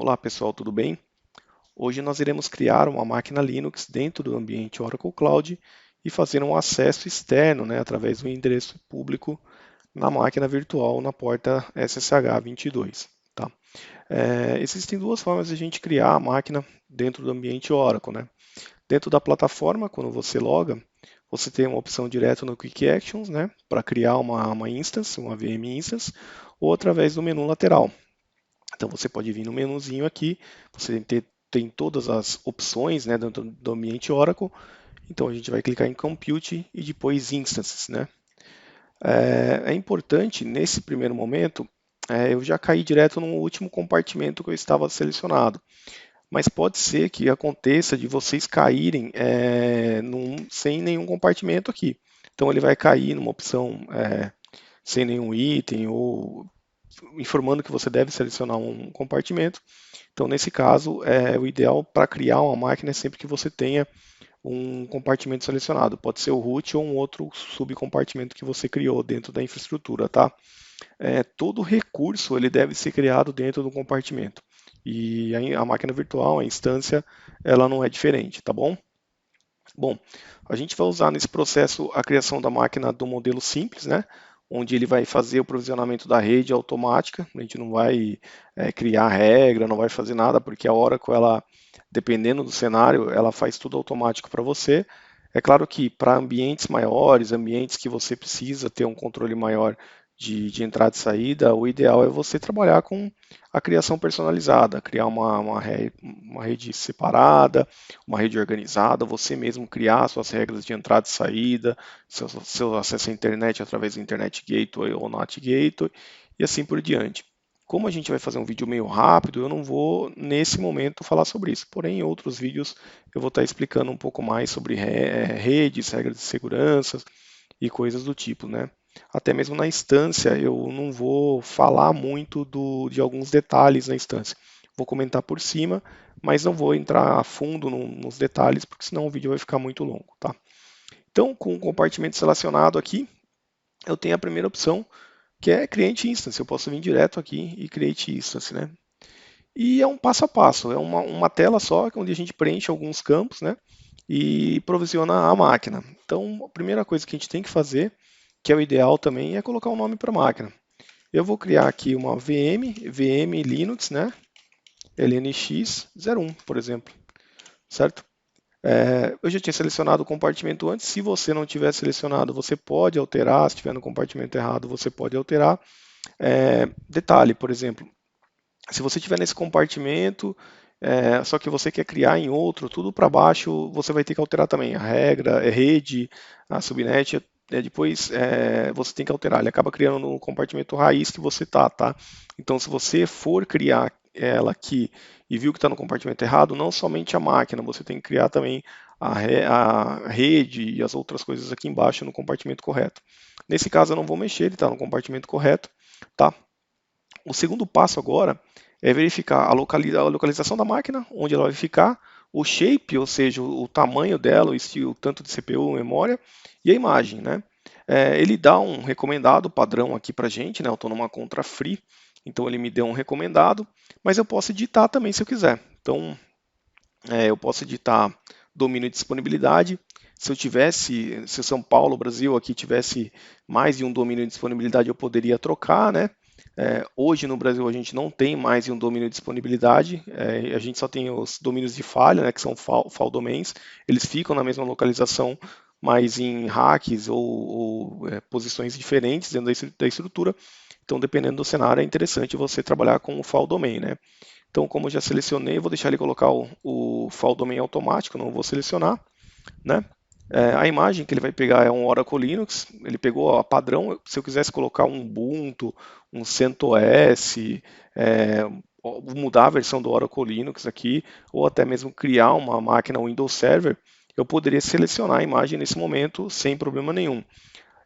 Olá pessoal, tudo bem? Hoje nós iremos criar uma máquina Linux dentro do ambiente Oracle Cloud e fazer um acesso externo, através do endereço público na máquina virtual na porta SSH 22. Tá? Existem duas formas de a gente criar a máquina dentro do ambiente Oracle. Dentro da plataforma, quando você loga, você tem uma opção direto no Quick Actions, para criar uma instance, uma VM instance, ou através do menu lateral. Então você pode vir no menuzinho aqui, você tem todas as opções, dentro do ambiente Oracle. Então a gente vai clicar em Compute e depois Instances. É importante, nesse primeiro momento, eu já caí direto no último compartimento que eu estava selecionado. Mas pode ser que aconteça de vocês caírem sem nenhum compartimento aqui. Então ele vai cair numa opção sem nenhum item ou informando que você deve selecionar um compartimento. Então, nesse caso, o ideal para criar uma máquina é sempre que você tenha um compartimento selecionado. Pode ser o root ou um outro subcompartimento que você criou dentro da infraestrutura, tá? Todo recurso ele deve ser criado dentro do compartimento. E a máquina virtual, a instância, ela não é diferente, tá bom? Bom, a gente vai usar nesse processo a criação da máquina do modelo simples, onde ele vai fazer o provisionamento da rede automática. A gente não vai criar regra, não vai fazer nada, porque a Oracle, ela, dependendo do cenário, ela faz tudo automático para você. É claro que para ambientes maiores, ambientes que você precisa ter um controle maior de entrada e saída, o ideal é você trabalhar com a criação personalizada, criar uma rede separada, uma rede organizada, você mesmo criar suas regras de entrada e saída, seu acesso à internet através do Internet Gateway ou NAT Gateway, e assim por diante. Como a gente vai fazer um vídeo meio rápido, eu não vou nesse momento falar sobre isso. Porém, em outros vídeos eu vou estar explicando um pouco mais sobre redes, regras de segurança e coisas do tipo, Até mesmo na instância eu não vou falar muito de alguns detalhes na instância. Vou comentar por cima, mas não vou entrar a fundo nos detalhes, porque senão o vídeo vai ficar muito longo, tá? Então, com o compartimento selecionado aqui, eu tenho a primeira opção, que é Create Instance. Eu posso vir direto aqui e Create Instance, E é um passo a passo, é uma tela só, onde a gente preenche alguns campos, e provisiona a máquina. Então, a primeira coisa que a gente tem que fazer, que é o ideal também, é colocar um nome para a máquina. Eu vou criar aqui uma VM Linux, LNX01, por exemplo, certo? Eu já tinha selecionado o compartimento antes. Se você não tiver selecionado, você pode alterar. Se estiver no compartimento errado, você pode alterar. Detalhe, por exemplo, se você estiver nesse compartimento, só que você quer criar em outro, tudo para baixo, você vai ter que alterar também. A regra, a rede, a subnet, depois você tem que alterar. Ele acaba criando no compartimento raiz que você tá? Então, se você for criar ela aqui e viu que está no compartimento errado, não somente a máquina, você tem que criar também a rede e as outras coisas aqui embaixo no compartimento correto. Nesse caso, eu não vou mexer, ele está no compartimento correto, tá? O segundo passo agora é verificar a localização da máquina, onde ela vai ficar, o shape, ou seja, o tamanho dela, o estilo tanto de CPU, memória, e a imagem, ele dá um recomendado padrão aqui para a gente, eu estou numa contra free, então ele me deu um recomendado, mas eu posso editar também se eu quiser. Então, eu posso editar domínio e disponibilidade. Se o São Paulo, Brasil, aqui tivesse mais de um domínio de disponibilidade, eu poderia trocar, hoje no Brasil a gente não tem mais um domínio de disponibilidade, a gente só tem os domínios de falha, que são fall domains, eles ficam na mesma localização, mas em hacks ou posições diferentes dentro da estrutura. Então, dependendo do cenário, é interessante você trabalhar com o fall domain, Então, como eu já selecionei, eu vou deixar ele colocar o fall domain automático, não vou selecionar, né? A imagem que ele vai pegar é um Oracle Linux, ele pegou a padrão. Se eu quisesse colocar um Ubuntu, um CentOS, é, mudar a versão do Oracle Linux aqui, ou até mesmo criar uma máquina Windows Server, eu poderia selecionar a imagem nesse momento sem problema nenhum.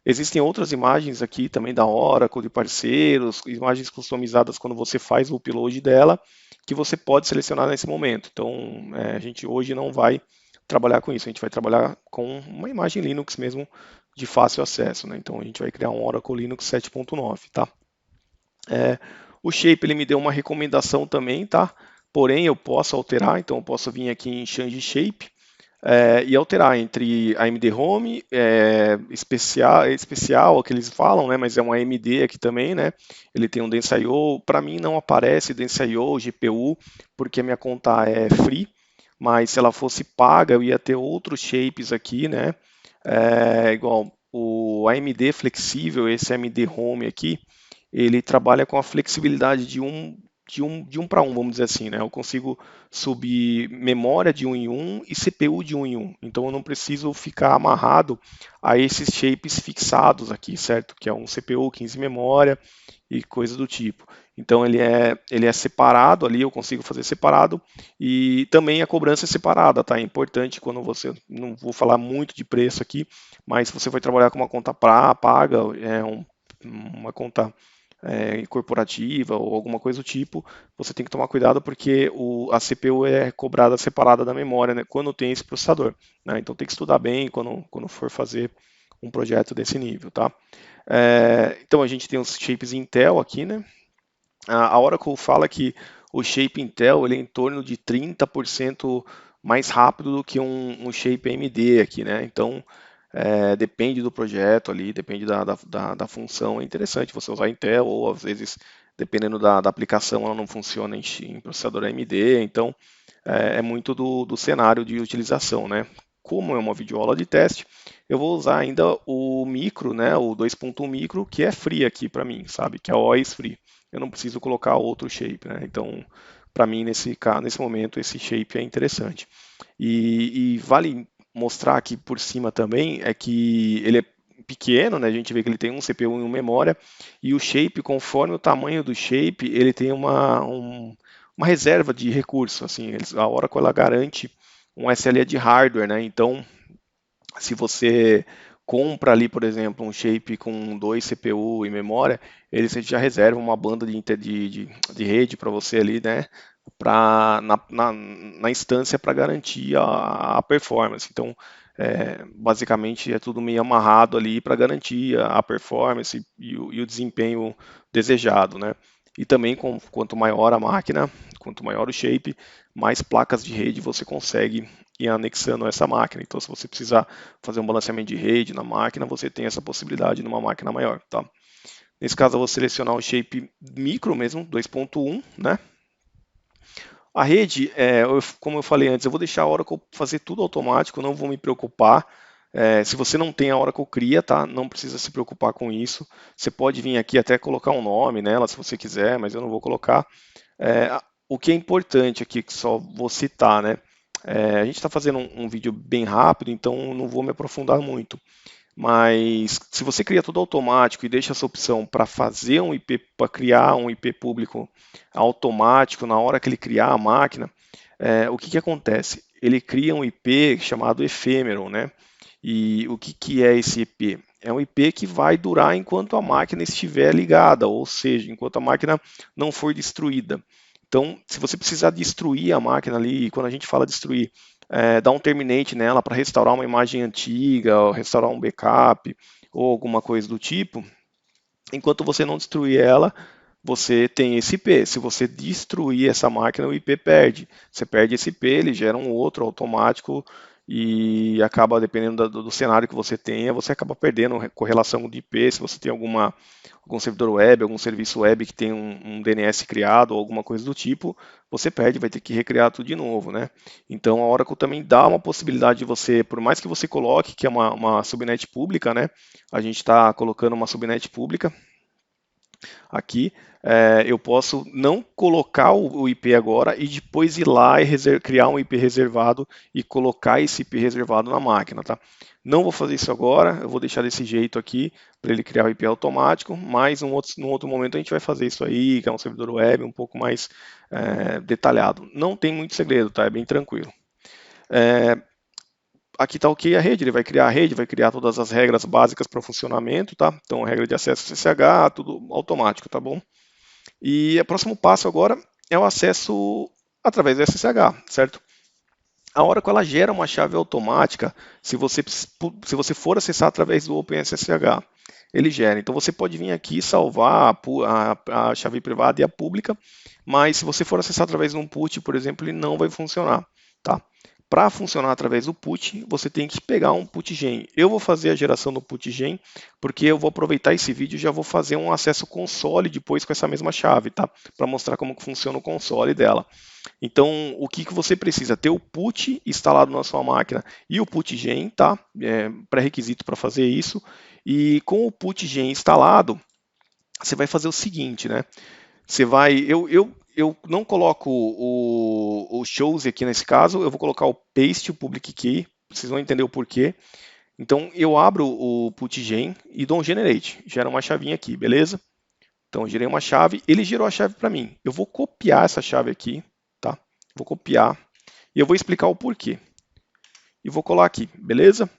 Existem outras imagens aqui também da Oracle, de parceiros, imagens customizadas quando você faz o upload dela, que você pode selecionar nesse momento. Então, a gente hoje não vai trabalhar com isso, a gente vai trabalhar com uma imagem Linux mesmo de fácil acesso, Então, a gente vai criar um Oracle Linux 7.9, tá? O Shape ele me deu uma recomendação também, tá? porém eu posso alterar, então eu posso vir aqui em Change Shape, e alterar entre AMD Home, especial, que eles falam, né, mas é um AMD aqui também, né, ele tem um Dense.io, para mim não aparece Dense.io, GPU, porque a minha conta é free, mas se ela fosse paga eu ia ter outros shapes aqui, né, igual o AMD flexível, esse AMD Home aqui, ele trabalha com a flexibilidade de um para um, vamos dizer assim, né? Eu consigo subir memória de um em um e CPU de um em um. Então eu não preciso ficar amarrado a esses shapes fixados aqui, certo? Que é um CPU, 15 memória e coisa do tipo. Então ele é separado ali, eu consigo fazer separado e também a cobrança é separada, tá? É importante quando você, não vou falar muito de preço aqui, mas se você vai trabalhar com uma conta paga, uma conta corporativa ou alguma coisa do tipo, você tem que tomar cuidado porque a CPU é cobrada separada da memória, né, quando tem esse processador, né? Então tem que estudar bem quando for fazer um projeto desse nível, tá? Então a gente tem os shapes Intel aqui, né? A Oracle fala que o shape Intel ele é em torno de 30% mais rápido do que um shape AMD aqui, né? Então depende do projeto ali, depende da função. É interessante você usar Intel ou às vezes dependendo da aplicação ela não funciona em processador AMD. Então é muito do cenário de utilização, né? Como é uma videoaula de teste, eu vou usar ainda o micro, né? O 2.1 micro que é free aqui para mim, sabe? Que é o OIS free. Eu não preciso colocar outro shape, né? Então, para mim, nesse momento, esse shape é interessante. E vale mostrar aqui por cima também é que ele é pequeno, né? A gente vê que ele tem um CPU e uma memória, e o shape, conforme o tamanho do shape, ele tem uma reserva de recurso, assim, a Oracle ela garante um SLA de hardware, né? Então, se você compra ali, por exemplo, um shape com 2 CPU e memória, ele já reserva uma banda de rede para você ali, né? Na instância para garantir a performance. Então, basicamente é tudo meio amarrado ali para garantir a performance e o desempenho desejado, né? E também, quanto maior a máquina, quanto maior o shape, mais placas de rede você consegue ir anexando essa máquina. Então, se você precisar fazer um balanceamento de rede na máquina, você tem essa possibilidade numa máquina maior, tá? Nesse caso, eu vou selecionar o shape micro mesmo, 2.1, né? A rede, como eu falei antes, eu vou deixar a Oracle fazer tudo automático, não vou me preocupar. Se você não tem a Oracle Cria, tá? Não precisa se preocupar com isso. Você pode vir aqui até colocar um nome nela, se você quiser, mas eu não vou colocar. O que é importante aqui, que só vou citar, né? A gente está fazendo um vídeo bem rápido, então não vou me aprofundar muito. Mas se você cria tudo automático e deixa essa opção para fazer um IP, para criar um IP público automático na hora que ele criar a máquina, o que acontece? Ele cria um IP chamado efêmero, né? E o que é esse IP? É um IP que vai durar enquanto a máquina estiver ligada, ou seja, enquanto a máquina não for destruída. Então, se você precisar destruir a máquina ali, e quando a gente fala destruir, dar um terminate nela para restaurar uma imagem antiga, ou restaurar um backup, ou alguma coisa do tipo, enquanto você não destruir ela, você tem esse IP. Se você destruir essa máquina, o IP perde. Você perde esse IP, ele gera um outro automático e acaba, dependendo do cenário que você tenha, você acaba perdendo correlação de IP. Se você tem algum servidor web, algum serviço web que tem um DNS criado ou alguma coisa do tipo, você perde, vai ter que recriar tudo de novo, né? Então a Oracle também dá uma possibilidade de você, por mais que você coloque que é uma subnet pública, né? A gente está colocando uma subnet pública aqui, eu posso não colocar o IP agora e depois ir lá e criar um IP reservado e colocar esse IP reservado na máquina, tá? Não vou fazer isso agora, eu vou deixar desse jeito aqui para ele criar o IP automático, mas num outro momento a gente vai fazer isso aí, que é um servidor web um pouco mais detalhado. Não tem muito segredo, tá? É bem tranquilo. Aqui está ok a rede, ele vai criar a rede, vai criar todas as regras básicas para o funcionamento, tá? Então, regra de acesso SSH, tudo automático, tá bom? E o próximo passo agora é o acesso através do SSH, certo? A Oracle ela gera uma chave automática se você for acessar através do OpenSSH. ele gera. Então você pode vir aqui salvar a chave privada e a pública, mas se você for acessar através de um put, por exemplo, ele não vai funcionar, tá? Para funcionar através do put, você tem que pegar um putgen. Eu vou fazer a geração do putgen, porque eu vou aproveitar esse vídeo e já vou fazer um acesso console depois com essa mesma chave, tá? Para mostrar como que funciona o console dela. Então, o que você precisa? Ter o put instalado na sua máquina e o putgen, tá? Pré-requisito para fazer isso. E com o putgen instalado, você vai fazer o seguinte, né? Você vai, eu não coloco o shows aqui nesse caso, eu vou colocar o paste, o public key, vocês vão entender o porquê. Então eu abro o putgen e dou um generate, gera uma chavinha aqui, beleza? Então eu gerei uma chave, ele gerou a chave para mim. Eu vou copiar essa chave aqui, tá? Vou copiar e eu vou explicar o porquê. E vou colar aqui, beleza?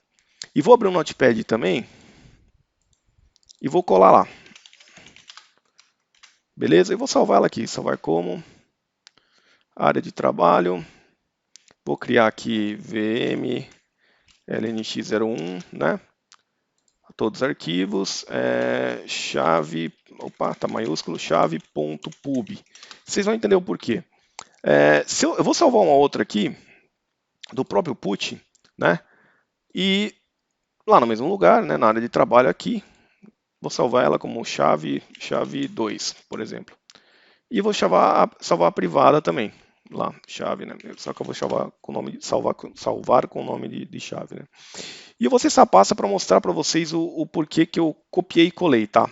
E vou abrir um notepad também e vou colar lá. Beleza? E vou salvar ela aqui, salvar como área de trabalho. Vou criar aqui VM LNX01, né? Todos os arquivos, chave, opa, tá maiúsculo, chave.pub. Vocês vão entender o porquê. Eu vou salvar uma outra aqui, do próprio put, né? E lá no mesmo lugar, né, na área de trabalho aqui, vou salvar ela como chave 2, por exemplo. E vou salvar a privada também, lá, chave, né? Só que eu vou salvar com o nome de, salvar com o nome de chave, né? E eu vou acessar a pasta para mostrar para vocês o porquê que eu copiei e colei, tá?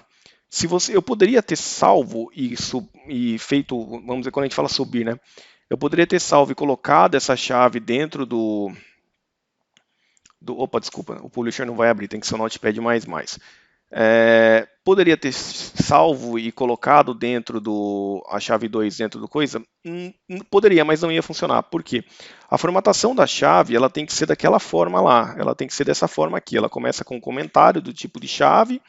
Eu poderia ter salvo e feito, vamos dizer, quando a gente fala subir, né? Eu poderia ter salvo e colocado essa chave dentro opa, desculpa, o publisher não vai abrir, tem que ser o Notepad++. Poderia ter salvo e colocado dentro a chave 2 dentro do coisa? Poderia, mas não ia funcionar. Por quê? A formatação da chave ela tem que ser daquela forma lá. Ela tem que ser dessa forma aqui. Ela começa com um comentário do tipo de chave,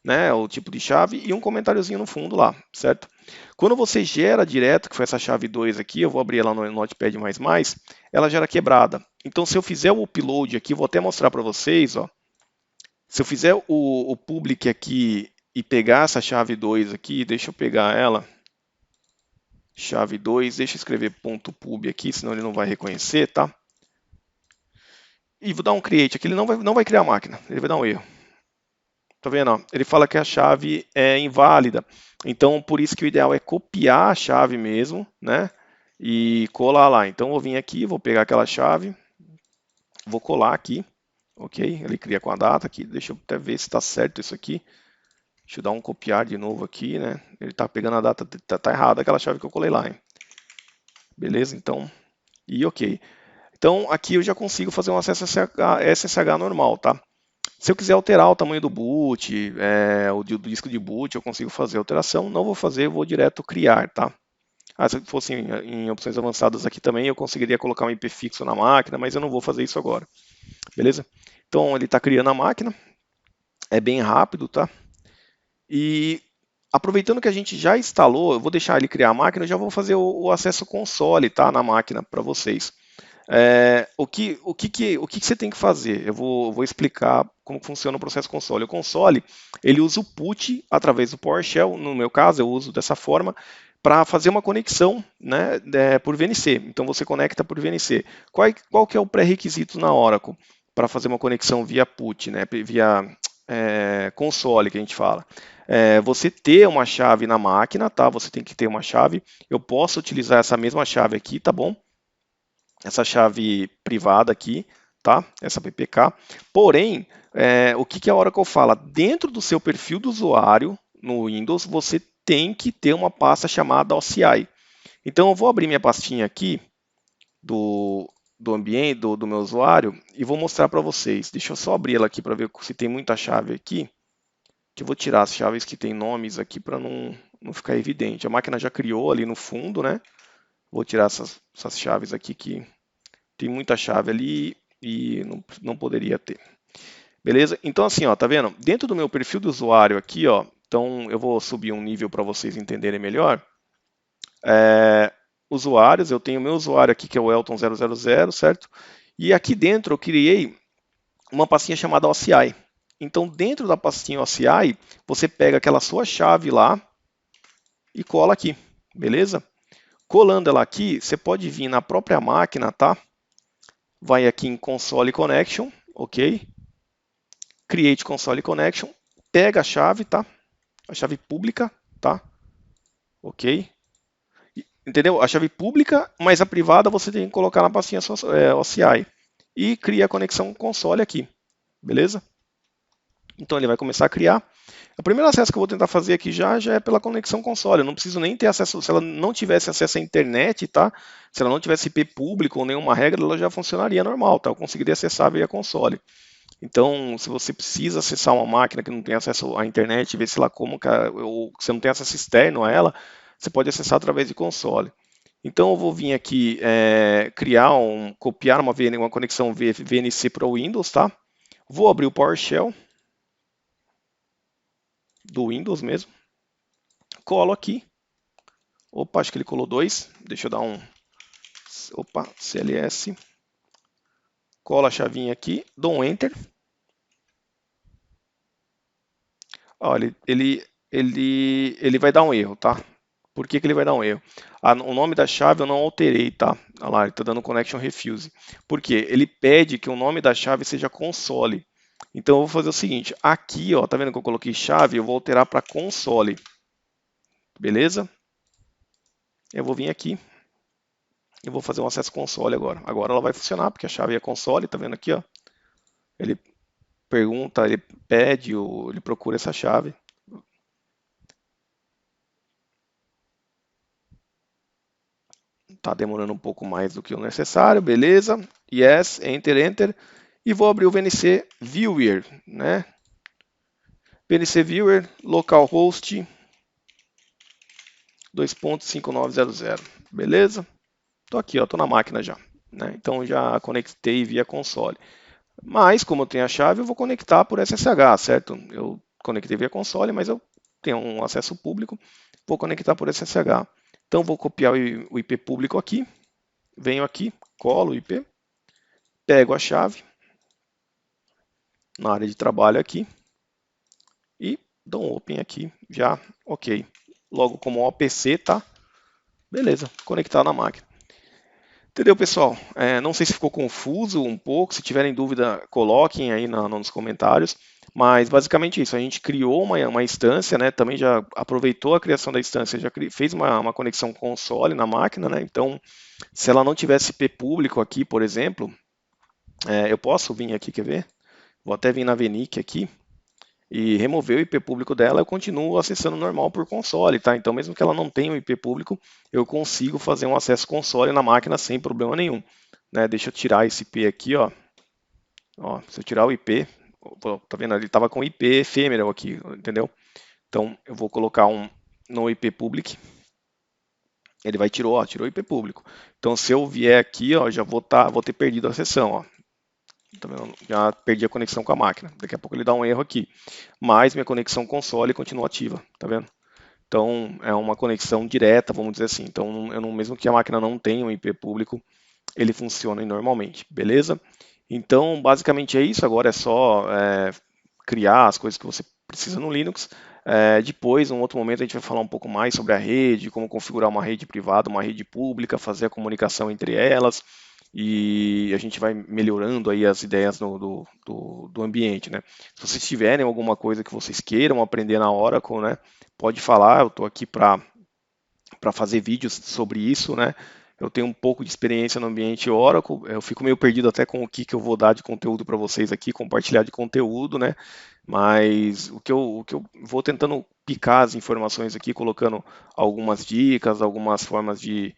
né, o tipo de chave e um comentáriozinho no fundo lá, certo? Quando você gera direto, que foi essa chave 2 aqui, eu vou abrir ela no Notepad++, ela gera quebrada. Então, se eu fizer o upload aqui, vou até mostrar para vocês, ó. Se eu fizer o public aqui e pegar essa chave 2 aqui, deixa eu pegar ela, chave 2, deixa eu escrever .pub aqui, senão ele não vai reconhecer, tá? E vou dar um create aqui, ele não vai criar a máquina, ele vai dar um erro. Tá vendo? Ó? Ele fala que a chave é inválida. Então, por isso que o ideal é copiar a chave mesmo, né? E colar lá. Então, eu vou vir aqui, vou pegar aquela chave, vou colar aqui, ok? Ele cria com a data aqui. Deixa eu até ver se está certo isso aqui. Deixa eu dar um copiar de novo aqui, né? Ele está pegando a data, tá errada aquela chave que eu colei lá, hein? Beleza? Então, e ok. Então, aqui eu já consigo fazer um acesso SSH normal, tá? Se eu quiser alterar o tamanho do boot, do disco de boot, eu consigo fazer alteração. Não vou fazer, vou direto criar, tá? Se fosse em opções avançadas aqui também, eu conseguiria colocar um IP fixo na máquina, mas eu não vou fazer isso agora. Beleza? Então, ele está criando a máquina. É bem rápido, tá? E aproveitando que a gente já instalou, eu vou deixar ele criar a máquina, eu já vou fazer o acesso console, tá? Na máquina para vocês. O que você tem que fazer? Eu vou explicar como funciona o processo console. O console, ele usa o put através do PowerShell, no meu caso eu uso dessa forma, para fazer uma conexão, né, por VNC. Então você conecta por VNC. Qual que é o pré-requisito na Oracle para fazer uma conexão via put, né, via console que a gente fala? Você ter uma chave na máquina, tá? Você tem que ter uma chave. Eu posso utilizar essa mesma chave aqui, tá bom? Essa chave privada aqui, tá? Essa PPK. Porém, o que a Oracle fala? Dentro do seu perfil do usuário no Windows, você tem que ter uma pasta chamada OCI. Então, eu vou abrir minha pastinha aqui do ambiente, do meu usuário, e vou mostrar para vocês. Deixa eu só abrir ela aqui para ver se tem muita chave aqui. Que eu vou tirar as chaves que tem nomes aqui para não ficar evidente. A máquina já criou ali no fundo, né? Vou tirar essas chaves aqui que tem muita chave ali e não poderia ter. Beleza? Então assim, ó, tá vendo? Dentro do meu perfil do usuário aqui, ó, então eu vou subir um nível para vocês entenderem melhor. Usuários, eu tenho o meu usuário aqui que é o Elton000, certo? E aqui dentro eu criei uma pastinha chamada OCI, Então, dentro da pastinha OCI, você pega aquela sua chave lá e cola aqui, beleza? Colando ela aqui, você pode vir na própria máquina, tá? Vai aqui em Console Connection, ok? Create Console Connection, pega a chave, tá? A chave pública, tá? Ok? Entendeu? A chave pública, mas a privada você tem que colocar na pastinha OCI. E cria a conexão console aqui, beleza? Então ele vai começar a criar. O primeiro acesso que eu vou tentar fazer aqui já é pela conexão console. Eu não preciso nem ter acesso, se ela não tivesse acesso à internet, tá? Se ela não tivesse IP público ou nenhuma regra, ela já funcionaria normal, tá? Eu conseguiria acessar via console. Então, se você precisa acessar uma máquina que não tem acesso à internet, ver se lá como, ou você não tem acesso externo a ela, você pode acessar através de console. Então, eu vou vir aqui copiar uma conexão VNC para o Windows, tá? Vou abrir o PowerShell do Windows mesmo. Colo aqui. Opa, acho que ele colou dois. Deixa eu dar um. Opa, CLS. Colo a chavinha aqui, dou um Enter. Olha, ele vai dar um erro, tá? Por que ele vai dar um erro? O nome da chave eu não alterei, tá? Olha lá, ele está dando connection refuse. Por quê? Ele pede que o nome da chave seja console. Então eu vou fazer o seguinte, aqui, ó, tá vendo que eu coloquei chave? Eu vou alterar para console. Beleza? Eu vou vir aqui. Eu vou fazer um acesso console agora. Agora ela vai funcionar, porque a chave é console, tá vendo aqui, ó? Ele pergunta, ele pede, ele procura essa chave. Está demorando um pouco mais do que o necessário, beleza? Yes, Enter, Enter. E vou abrir o VNC Viewer, né? VNC Viewer, localhost 2.5900, beleza? Tô aqui, ó, tô na máquina já, né? Então já conectei via console. Mas como eu tenho a chave, eu vou conectar por SSH, certo? Eu conectei via console, mas eu tenho um acesso público, vou conectar por SSH. Então vou copiar o IP público aqui, venho aqui, colo o IP, pego a chave na área de trabalho aqui e dou um open aqui, já ok. Logo como OPC, tá? Beleza, conectar na máquina. Entendeu, pessoal? Não sei se ficou confuso um pouco, se tiverem dúvida, coloquem aí nos comentários. Mas basicamente isso, a gente criou uma instância, né? Também já aproveitou a criação da instância, já fez uma conexão console na máquina, né? Então, se ela não tivesse IP público aqui, por exemplo, eu posso vir aqui, quer ver? Vou até vir na VNIC aqui e remover o IP público dela, eu continuo acessando normal por console, tá? Então, mesmo que ela não tenha um IP público, eu consigo fazer um acesso console na máquina sem problema nenhum, né? Deixa eu tirar esse IP aqui, ó. Ó, se eu tirar o IP, tá vendo? Ele estava com IP ephemeral aqui, entendeu? Então, eu vou colocar um no IP public. Ele vai tirou o IP público. Então, se eu vier aqui, ó, já vou ter perdido a sessão, ó. Tá vendo? Já perdi a conexão com a máquina. Daqui a pouco ele dá um erro aqui. Mas minha conexão console continua ativa, tá vendo? Então é uma conexão direta, vamos dizer assim. Então, mesmo que a máquina não tenha um IP público, ele funciona normalmente, beleza? Então, basicamente é isso. Agora é só criar as coisas que você precisa no Linux. Depois, em um outro momento, a gente vai falar um pouco mais sobre a rede, como configurar uma rede privada, uma rede pública, fazer a comunicação entre elas e a gente vai melhorando aí as ideias do ambiente, né? Se vocês tiverem alguma coisa que vocês queiram aprender na Oracle, né? Pode falar, eu estou aqui para fazer vídeos sobre isso, né? Eu tenho um pouco de experiência no ambiente Oracle, eu fico meio perdido até com o que eu vou dar de conteúdo para vocês aqui, compartilhar de conteúdo, né? Mas o que eu vou tentando picar as informações aqui, colocando algumas dicas, algumas formas de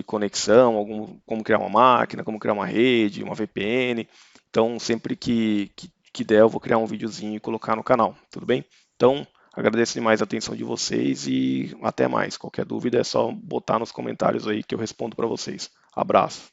conexão, como criar uma máquina, como criar uma rede, uma VPN. Então, sempre que der, eu vou criar um videozinho e colocar no canal, tudo bem? Então, agradeço demais a atenção de vocês e até mais. Qualquer dúvida é só botar nos comentários aí que eu respondo para vocês. Abraço.